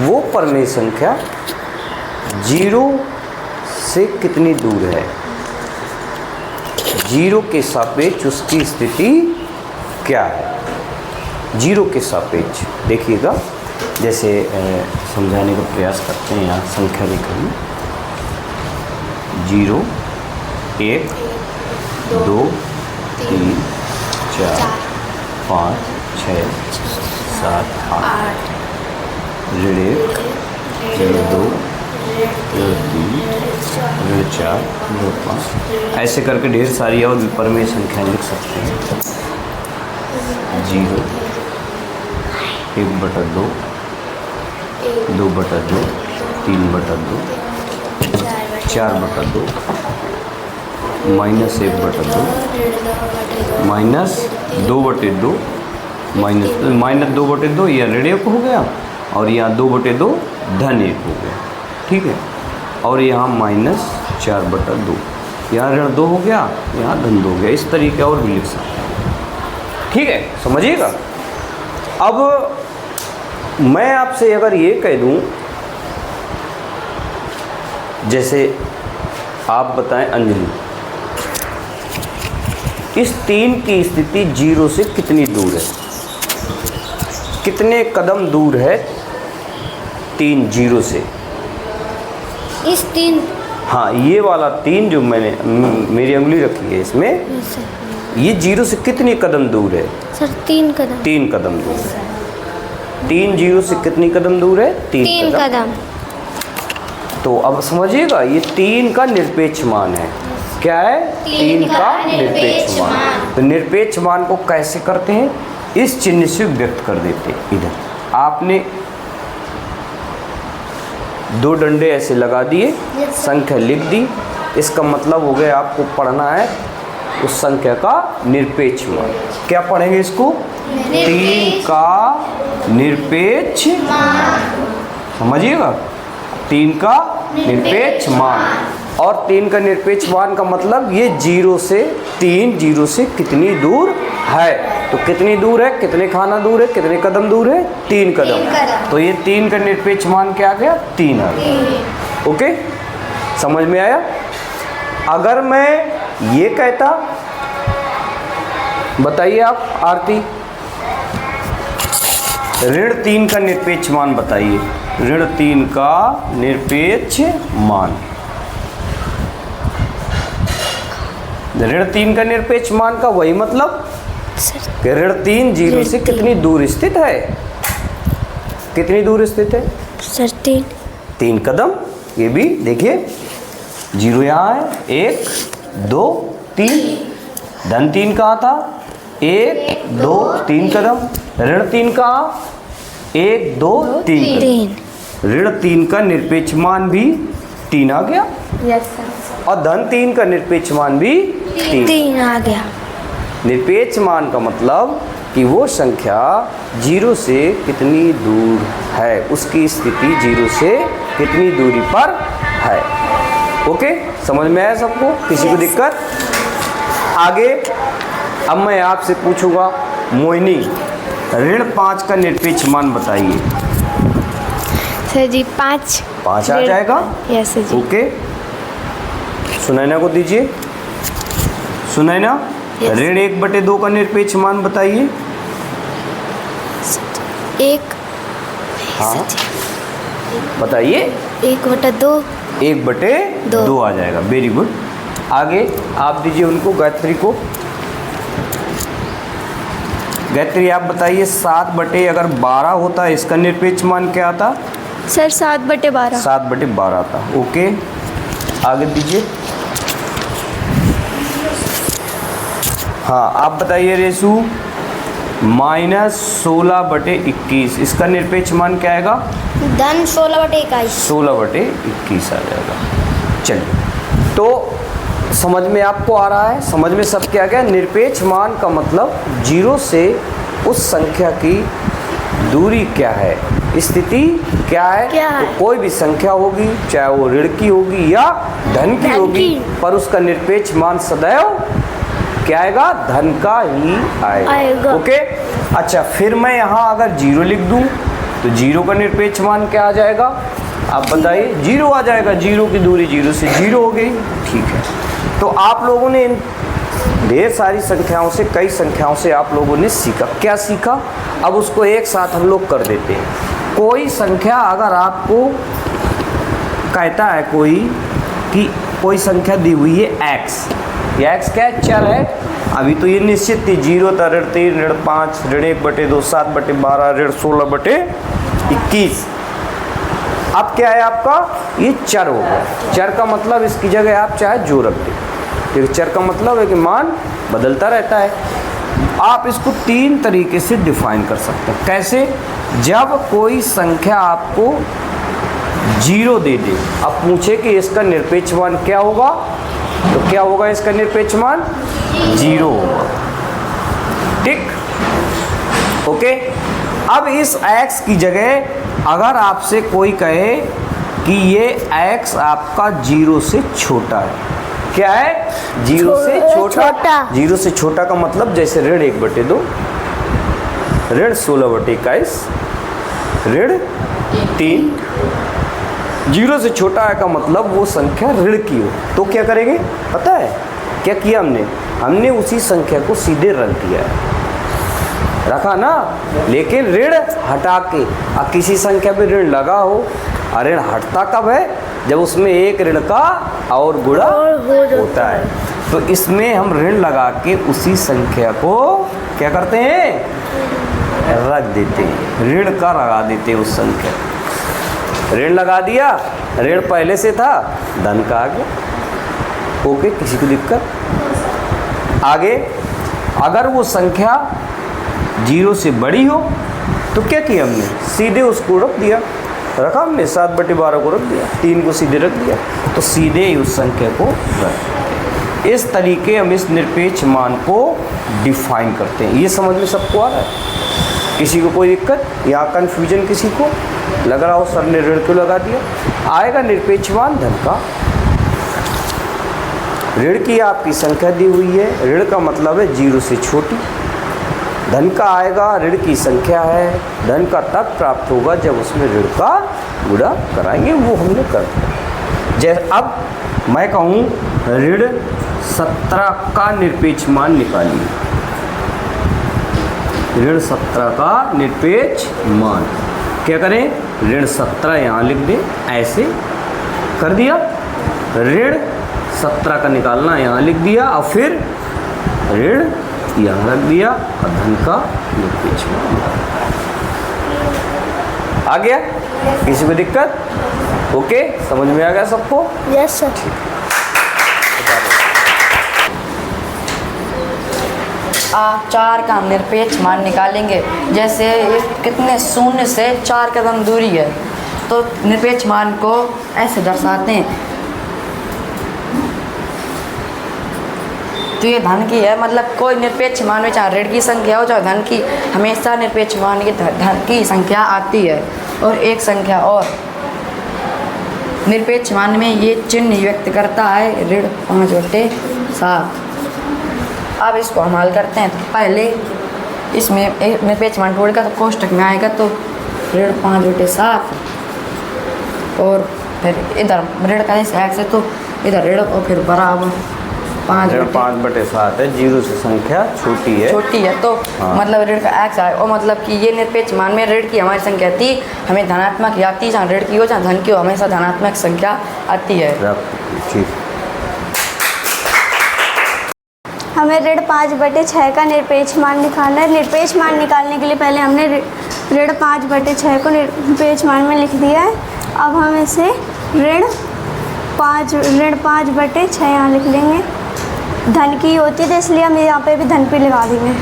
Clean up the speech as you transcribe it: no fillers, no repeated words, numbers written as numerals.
वो परमेय संख्या जीरो से कितनी दूर है, जीरो के सापेक्ष उसकी स्थिति क्या है। जीरो के सापेक्ष देखिएगा, जैसे समझाने का प्रयास करते हैं। यहाँ संख्या लिखेंगे 0 1 2 3 4 5 6 7 8 ऋण 1 ऋण 2 ऋण 3 ऋण 4 ऋण 5, ऐसे करके ढेर सारी और परमेय संख्याएं लिख सकते हैं। 0 1/2 2/2 3/2 4/2 -1/2 -2/2 -2/2 यह ऋण 1 हो गया और यहाँ 2/2 धन 1 हो गया, ठीक है। और यहाँ -4/2, यहाँ ऋण 2 हो गया, यहाँ धन 2 हो गया। इस तरीके और भी लिख सकते हैं, ठीक है, समझिएगा। अब मैं आपसे अगर ये कह दूं, जैसे आप बताएं अंजलि, इस 3 की स्थिति 0 से कितनी दूर है, कितने कदम दूर है 3 0 से। इस 3, हाँ, ये वाला 3 जो मैंने मेरी उंगली रखी है इसमें, ये 0 से कितनी कदम दूर है सर? 3 कदम। 3 कदम दूर है। 3 0 से कितनी कदम दूर है? 3 कदम। तो अब समझिएगा, ये 3 का निरपेक्ष मान है। क्या है? 3 का निरपेक्ष मान। तो निरपेक्ष मान को कैसे करते हैं? इस चिन्ह से व्यक्त कर देते हैं। इधर आपने 2 डंडे ऐसे लगा दिए, संख्या लिख दी, इसका मतलब हो गया आपको पढ़ना है उस संख्या का निरपेक्ष मान। क्या पढ़ेंगे इसको? 3 का निरपेक्ष मान। समझिएगा, 3 का निरपेक्ष मान। और 3 का निरपेक्ष मान का मतलब ये 0 से 3 0 से कितनी दूर है। तो कितनी दूर है, कितने खाना दूर है, कितने कदम दूर है? 3 कदम। तो ये 3 का निरपेक्ष मान क्या आ गया? 3 आ गया। ओके, समझ में आया? अगर मैं ये कहता, बताइए आप आरती, ऋण 3 का निरपेक्ष मान बताइए। ऋण 3 का निरपेक्ष मान, ऋण 3 का निरपेक्ष मान का वही मतलब कि ऋण 3 0 से कितनी दूर स्थित है, कितनी दूर स्थित है सर? 3 कदम। ये भी देखिए, 0 यहाँ है, 1 2 3, धन 3 कहाँ था? 1 2 3 कदम। ऋण 3 कहाँ? 1 2 3। ऋण 3 का निरपेक्ष मान भी 3 आ गया। Yes sir. और धन 3 का निरपेक्ष मान भी 3 आ गया। निरपेक्ष मान का मतलब कि वो संख्या 0 से कितनी दूर है, उसकी स्थिति 0 से कितनी दूरी पर है। ओके, समझ में आया सबको? किसी को दिक्कत? आगे अब मैं आपसे पूछूंगा, मोहिनी, ऋण 5 का निरपेक्ष मान बताइए। सर जी 5 आ जाएगा। यस सर जी। ओके, सुनैना को दीजिए। सुनैना, ऋण 1/2 का निरपेक्ष मान बताइए। 1, हाँ बताइए। 1/2। 1/2 आ जाएगा। Very good. आगे आप दीजिए उनको, गायत्री को। गायत्री आप बताइए, 7/अगर 12 होता है इसका निरपेक्ष मान क्या आता? सर 7/12। 7/12 आता। ओके, आगे दीजिए। हाँ, आप बताइए रेसू, -16/21 इसका निरपेक्ष मान क्या आएगा? धन 16/21। 16/21 आ जाएगा। चलिए, तो समझ में आपको आ रहा है? समझ में सब क्या गया? निरपेक्ष मान का मतलब 0 से उस संख्या की दूरी क्या है, स्थिति क्या है। तो कोई भी संख्या होगी, चाहे वो ऋण की होगी या धन की होगी, पर उसका निरपेक्ष मान सदैव क्या आएगा? धन का ही आएगा। ओके, अच्छा, फिर मैं यहाँ अगर 0 लिख दूँ तो जीरो का निरपेक्ष मान क्या आ जाएगा, आप बताइए। जीरो आ जाएगा, जीरो की दूरी जीरो से जीरो हो गई। ठीक है, तो आप लोगों ने इन ढेर सारी संख्याओं से, कई संख्याओं से आप लोगों ने सीखा। क्या सीखा, अब उसको एक साथ हम लोग कर देते हैं। कोई संख्या अगर आपको कहता है कोई कि कोई संख्या दी हुई है x, ये x क्या है, चर है। अभी तो ये निश्चित थी, जीरो था, ऋण 3, ऋण 5, ऋण 1/2, 7/12, ऋण 16/21। अब क्या है आपका, ये चर हो गया। चर का मतलब इसकी जगह आप चाहे जो रख दें, क्योंकि चर का मतलब है कि मान बदलता रहता है। आप इसको 3 तरीके से डिफाइन कर सकते हैं। कैसे, जब कोई संख्या आपको जीरो दे दे, अब पूछे कि इसका निरपेक्ष मान क्या होगा, तो क्या होगा इसका निरपेक्ष मान, जीरो होगा। ठीक, ओके। अब इस x की जगह अगर आपसे कोई कहे कि ये x आपका जीरो से छोटा है, क्या है, जीरो से छोटा। जीरो से छोटा का मतलब जैसे ऋण 1/2, ऋण 16/21, ऋण 3, जीरो से छोटा है का मतलब वो संख्या ऋण की हो। तो क्या करेंगे पता है, क्या किया हमने उसी संख्या को सीधे रख दिया है, रखा ना। लेकिन ऋण हटा के, अब किसी संख्या पे ऋण लगा हो, और ऋण हटता कब है, जब उसमें एक ऋण का और गुणा होता है। तो इसमें हम ऋण लगा के उसी संख्या को क्या करते हैं, रख देते हैं, ऋण का लगा देते हैं उस संख्या। ऋण लगा दिया, ऋण पहले से था, धन का आ गया। ओके, किसी को दिक्कत आगे। अगर वो संख्या जीरो से बड़ी हो तो क्या किया हमने, सीधे उसको रख दिया, रखा हमने 7/12 को रख दिया, 3 को सीधे रख दिया, तो सीधे ही उस संख्या को रख। इस तरीके हम इस निरपेक्ष मान को डिफाइन करते हैं। ये समझ में सबको आ रहा है, किसी को कोई दिक्कत, यहाँ कन्फ्यूजन किसी को लग रहा हो सर ने ऋण क्यों लगा दिया। आएगा निरपेक्ष मान धन का, ऋण की आपकी संख्या दी हुई है, ऋण का मतलब है जीरो से छोटी। धन का आएगा, ऋण की संख्या है, धन का तब प्राप्त होगा जब उसमें ऋण का गुणा कराएंगे, वो हमने कर दिया। जैसे अब मैं कहूँ ऋण 17 का निरपेक्ष मान निकालिए, ऋण 17 का निरपेक्ष मान क्या करें, ऋण 17 यहाँ लिख दें, ऐसे कर दिया। ऋण 17 का निकालना यहाँ लिख दिया, और फिर ऋण यहाँ रख दिया, और धन का निरपेक्ष मान आ गया। किसी को दिक्कत, ओके, समझ में आ गया सबको। Yes sir. आप 4 का निरपेक्ष मान निकालेंगे। जैसे कितने शून्य से 4 कदम दूरी है, तो निरपेक्ष मान को ऐसे दर्शाते हैं। तो ये धन की है, मतलब कोई निरपेक्ष मान में चाहे ऋण की संख्या हो चाहे धन की, हमेशा निरपेक्ष मान की धन की संख्या आती है। और एक संख्या और निरपेक्ष मान में ये चिन्ह व्यक्त करता है, ऋण 5/7। अब इसको हम हल करते हैं। तो पहले इसमें एक निरपेक्ष मान छोड़ेगा तो कोष्टक में आएगा, तो ऋण 5/7, और फिर इधर ऋण का जैसे x है तो इधर ऋण, और फिर बराबर 5/7 है, जीरो से संख्या छोटी है, तो हाँ। मतलब ऋण का x आए, और मतलब कि ये निरपेक्ष मान में ऋण की हमारी संख्या थी, हमें धनात्मक ही आती है, चाहे ऋण की हो चाहे धन की हो, हमेशा धनात्मक संख्या आती है। ठीक, हमें ऋण 5/6 का निरपेक्ष मान निकालना है। निरपेक्ष मान निकालने के लिए पहले हमने ऋण 5/6 को निरपेक्ष मान में लिख दिया है। अब हम इसे ऋण 5/6 यहाँ लिख लेंगे। धन की होती है तो इसलिए हम यहाँ पे भी धन पे लगा देंगे।